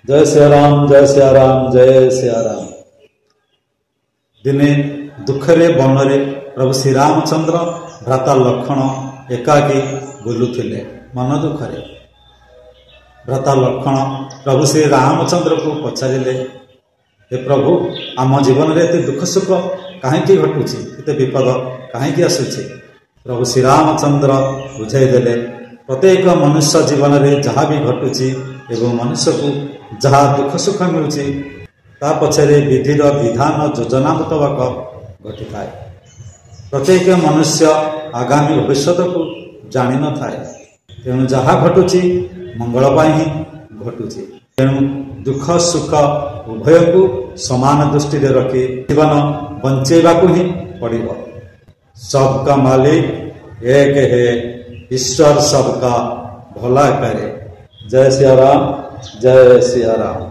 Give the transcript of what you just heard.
जय सिया राम, जय सिया राम, जय सिया राम। दिने दुखरे बनरे प्रभु श्री रामचंद्र भ्राता लक्ष्मण एकाकी बुलुथिले मन दुखरे। भ्राता लक्ष्मण प्रभु श्री रामचंद्र को पचारे, हे प्रभु आम जीवन में एत दुख सुख कहीं घटुची, एत विपद कहीं आसूची। प्रभु श्री रामचंद्र बुझाईदे प्रत्येक मनुष्य जीवन में जहाँ भी घटुची एवं मनुष्य को जहाँ दुख सुख मिलूची ता पछरे विधिर विधान योजना मुताबक घटी थाए। प्रत्येक मनुष्य आगामी भविष्य को जानी न थाए, तेणु जहाँ घटुची मंगल पाई ही घटुची। तेणु दुख सुख उभय को समान दृष्टि रखी जीवन बंचेबा को ही पड़िब। सबका मालिक एक है, ईश्वर सबका भला करे। जय सिया राम, जय सिया राम।